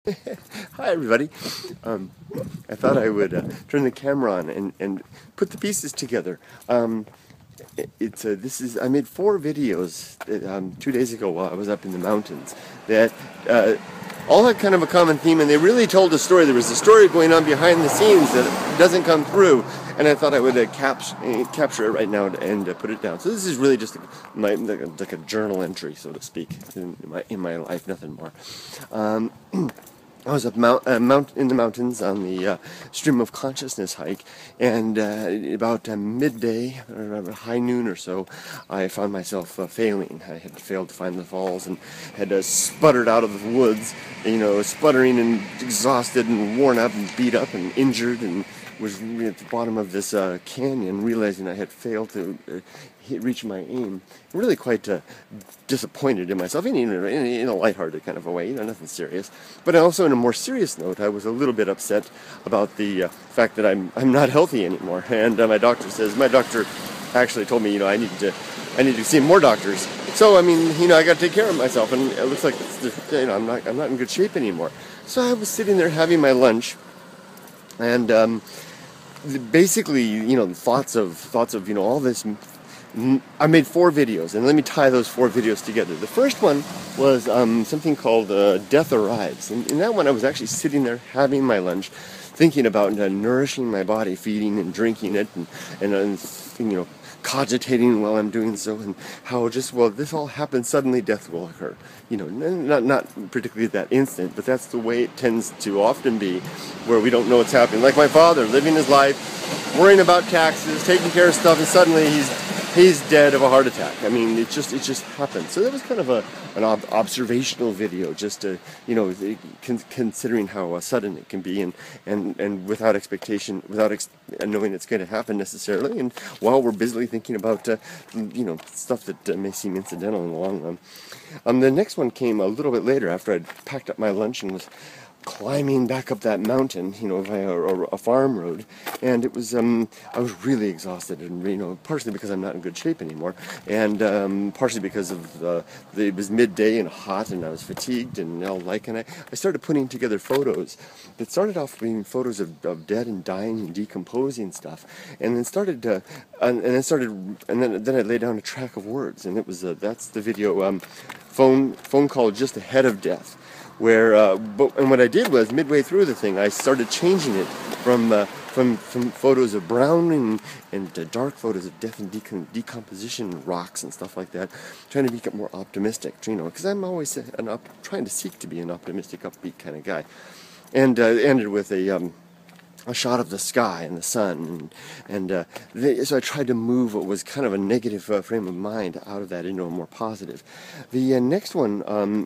Hi everybody. I thought I would turn the camera on and put the pieces together. I made 4 videos 2 days ago while I was up in the mountains that all had kind of a common theme, and they really told a story. There was a story going on behind the scenes that doesn't come through, and I thought I would capture it right now and put it down. So this is really just like a journal entry, so to speak, in my life, nothing more. I was up in the mountains on the Stream of Consciousness hike, and about midday, or high noon or so, I found myself failing. I had failed to find the falls and had sputtered out of the woods, sputtering and exhausted and worn up and beat up and injured, and was at the bottom of this canyon, realizing I had failed to reach my aim. Really quite disappointed in myself, in a lighthearted kind of a way, nothing serious. But also, in a more serious note, I was a little bit upset about the fact that I'm not healthy anymore. And my doctor actually told me, I need to see more doctors. So I got to take care of myself, and it looks like I'm not in good shape anymore. So I was sitting there having my lunch, and basically, thoughts of all this. I made 4 videos, and let me tie those 4 videos together. The first one was something called Death Arrives. And in that one, I was actually sitting there having my lunch, thinking about nourishing my body, feeding and drinking it, and cogitating while I'm doing so, and how this all happens suddenly, death will occur. Not particularly at that instant, but that's the way it tends to often be, where we don't know what's happening. Like my father, living his life, worrying about taxes, taking care of stuff, and suddenly he's dead of a heart attack. It just happened. So that was kind of an observational video, just to, considering how sudden it can be, and without expectation, without knowing it's going to happen necessarily, and while we're busily thinking about stuff that may seem incidental in the long run. The next one came a little bit later, after I'd packed up my lunch and was climbing back up that mountain, via a farm road, and it was, I was really exhausted, and, partially because I'm not in good shape anymore, and partially because of, it was midday and hot, and I was fatigued, and all like, and I started putting together photos that started off being photos of dead and dying and decomposing stuff, and then then I laid down a track of words, and it was, that's the video, phone call just ahead of death, where and what I did was, midway through the thing, I started changing it from photos of brown and dark photos of death and decomposition rocks and stuff like that, trying to make it more optimistic, because I'm always trying to seek to be an optimistic, upbeat kind of guy, and ended with a shot of the sky and the sun, so I tried to move what was kind of a negative frame of mind out of that into a more positive. The next one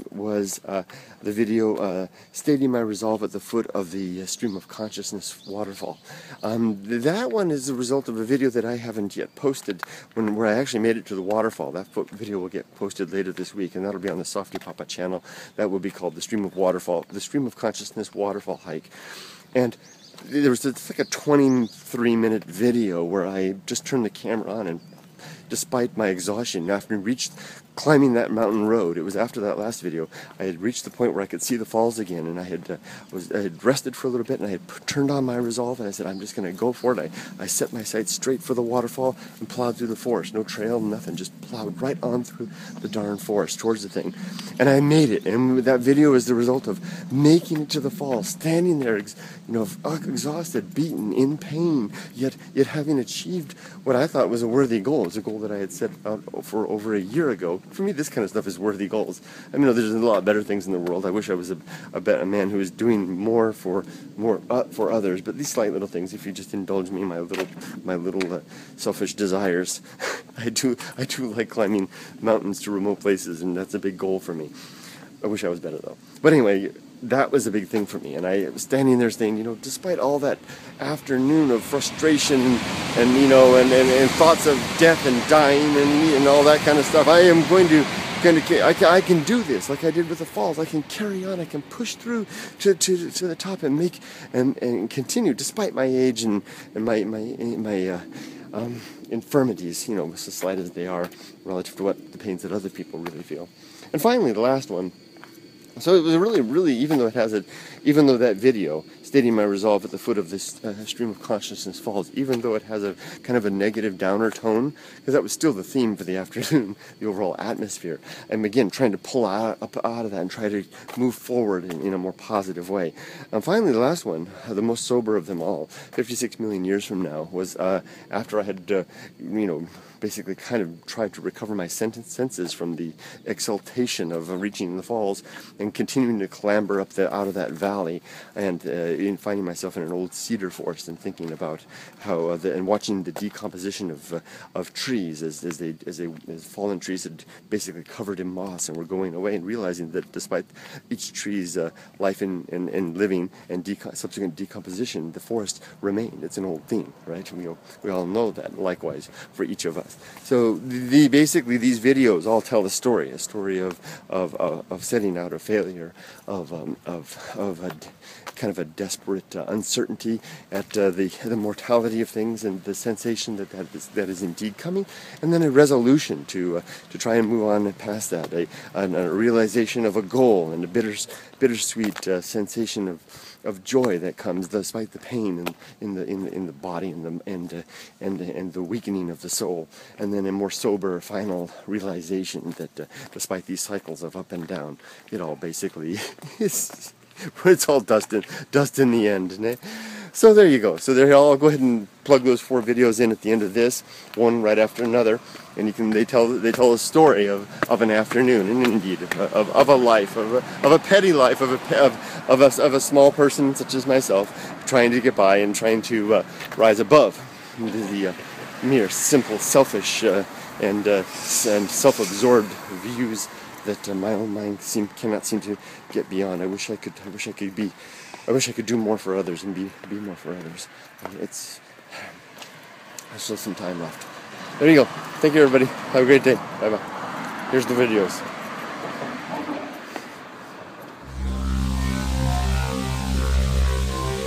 was the video stating my resolve at the foot of the Stream of Consciousness waterfall. That one is the result of a video that I haven't yet posted, where I actually made it to the waterfall. That video will get posted later this week, and that'll be on the Softy Papa channel. That will be called the Stream of Consciousness waterfall hike, and it's like a 23-minute video where I just turned the camera on, and despite my exhaustion, after climbing that mountain road, it was after that last video, I had reached the point where I could see the falls again, and I had rested for a little bit, and I had turned on my resolve, and I said, I'm just going to go for it. I set my sights straight for the waterfall and plowed through the forest. No trail, nothing, just plowed right on through the darn forest towards the thing. And I made it, and that video is the result of making it to the fall, standing there, exhausted, beaten, in pain, yet having achieved what I thought was a worthy goal. It was a goal that I had set out for over a year ago. For me, this kind of stuff is worthy goals. There's a lot better things in the world. I wish I was a man who was doing more for others. But these slight little things, if you just indulge me in my little selfish desires, I do like climbing mountains to remote places, and that's a big goal for me. I wish I was better though. But anyway, that was a big thing for me, and I was standing there saying, despite all that afternoon of frustration and thoughts of death and dying and all that kind of stuff, I am I can do this, like I did with the falls. I can carry on. I can push through to the top and make and continue, despite my age and my infirmities, as slight as they are relative to what the pains that other people really feel. And finally, the last one So it was really, even though that video stating my resolve at the foot of this stream of consciousness falls, even though it has a kind of a negative downer tone, because that was still the theme for the afternoon, the overall atmosphere. I'm again trying to pull up out of that and try to move forward in a more positive way. And finally, the last one, the most sober of them all, 56 million years from now, was after I had, basically kind of tried to recover my senses from the exaltation of reaching the falls and continuing to clamber up out of that valley, and in finding myself in an old cedar forest and thinking about how and watching the decomposition of trees as fallen trees had basically covered in moss and were going away, and realizing that despite each tree's life and living and subsequent decomposition, the forest remained. It's an old theme, right? We all know that. Likewise for each of us. So basically these videos all tell a story of setting out of failure, of a kind of a desperate uncertainty at the mortality of things and the sensation that is indeed coming, and then a resolution to try and move on past that, a realization of a goal and a bittersweet sensation of joy that comes despite the pain in the body and the weakening of the soul, and then a more sober final realization that despite these cycles of up and down, it all basically is it's all dust in the end. Né? So there you go. So there, I'll go ahead and plug those 4 videos in at the end of this, one right after another, and they tell a story of an afternoon, and indeed of a life, of a petty life, of a small person such as myself, trying to get by and trying to rise above the mere simple, selfish and self-absorbed views that my own mind cannot seem to get beyond. I wish I could do more for others and be more for others. There's still some time left. There you go. Thank you, everybody. Have a great day. Bye bye. Here's the videos.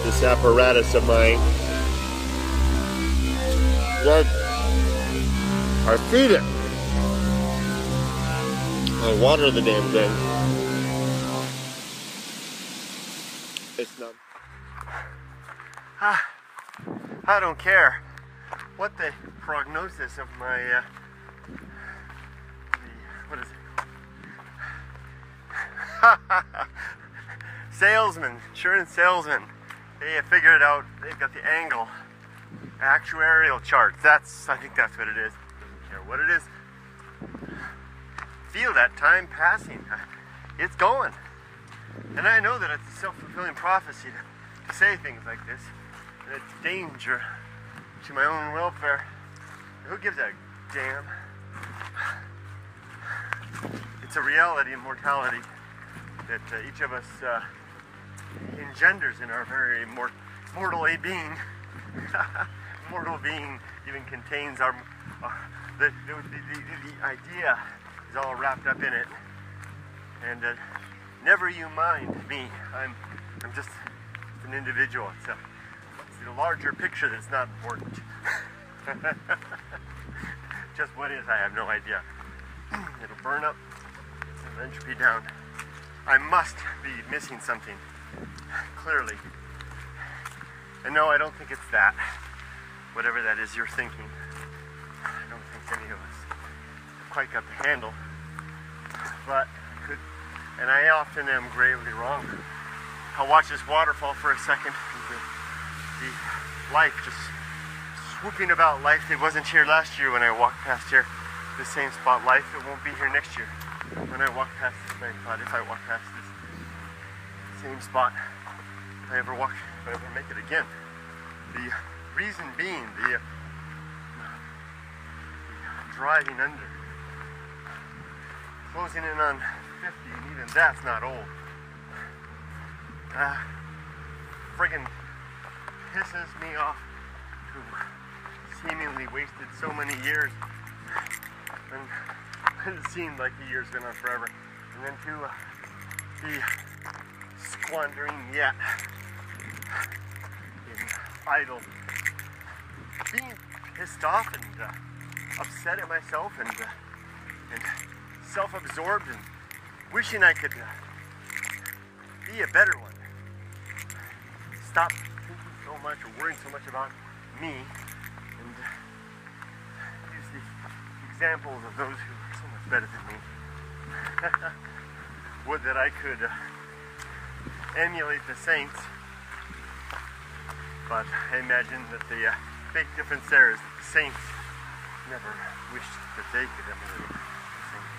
This apparatus of mine. I feed it. I water the damn thing. It's not. I don't care what the prognosis of my what is it? Salesman, insurance salesman. They have figured it out. They've got the angle, actuarial charts. I think that's what it is. Doesn't care what it is. Feel that time passing. It's going. And I know that it's a self-fulfilling prophecy to say things like this. And it's danger to my own welfare. Who gives a damn? It's a reality in mortality that each of us engenders in our very mortal being. Mortal being even contains the idea is all wrapped up in it, and never you mind me. I'm just an individual. It's a larger picture that's not important. Just what is, I have no idea. It'll burn up and entropy down. I must be missing something, clearly. And no, I don't think it's that. Whatever that is you're thinking. I don't think any of us quite got the handle, but could, and I often am gravely wrong. I'll watch this waterfall for a second, the life just swooping about life. It wasn't here last year when I walked past here, the same spot. Life, it won't be here next year when I walk past this. I thought if I walk past this same spot, if I ever make it again. The reason being the driving under. Closing in on 50, and even that's not old. Friggin' pisses me off to seemingly wasted so many years, and it seemed like the years went on forever, and then to be squandering yet in idle, being pissed off and upset at myself and self-absorbed and wishing I could be a better one. Stop thinking so much or worrying so much about me, and use the examples of those who are so much better than me. Would that I could emulate the saints, but I imagine that the big difference there is that the saints never wished that they could emulate the saints.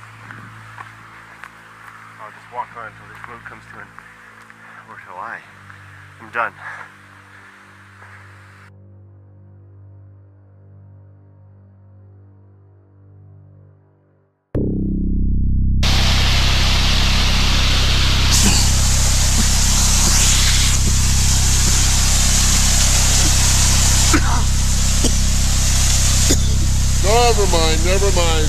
I'll just walk on until this road comes to an end, or till I'm done. Never mind.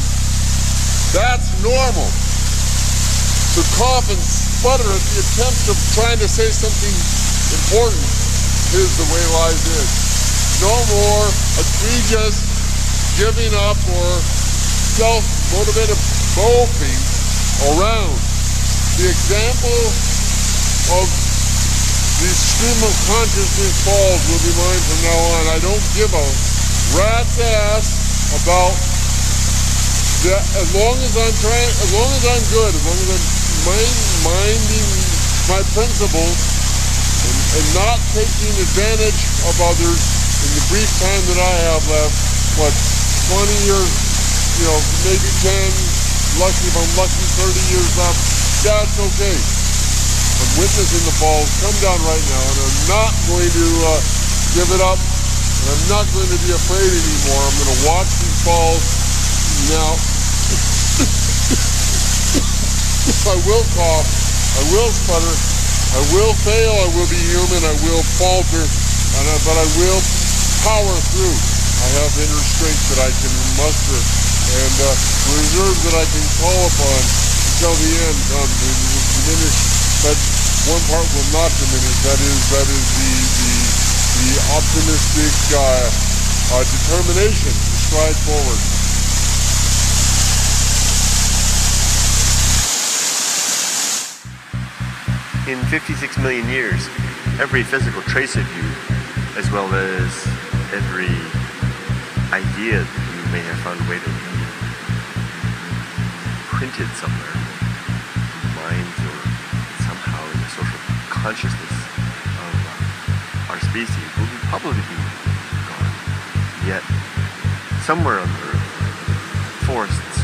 That's normal. To cough and sputter at the attempt of trying to say something important is the way life is. No more egregious giving up or self-motivated moping around. The example of the stream of consciousness falls will be mine from now on. I don't give a rat's ass about that. As long as I'm good, as long as I'm minding my principles and not taking advantage of others in the brief time that I have left, 20 years, maybe 10, lucky if I'm lucky, 30 years left, that's okay. I'm witnessing the falls come down right now, and I'm not going to give it up, and I'm not going to be afraid anymore. I'm going to watch these falls. Now, I will cough, I will sputter, I will fail, I will be human, I will falter, but I will power through. I have inner strength that I can muster, and reserves that I can call upon until the end comes. It will diminish, but one part will not diminish. That is the optimistic determination to stride forward. In 56 million years, every physical trace of you, as well as every idea that you may have found a way to leave printed somewhere in minds or somehow in the social consciousness of our species, will probably be gone. Yet, somewhere on the earth, forests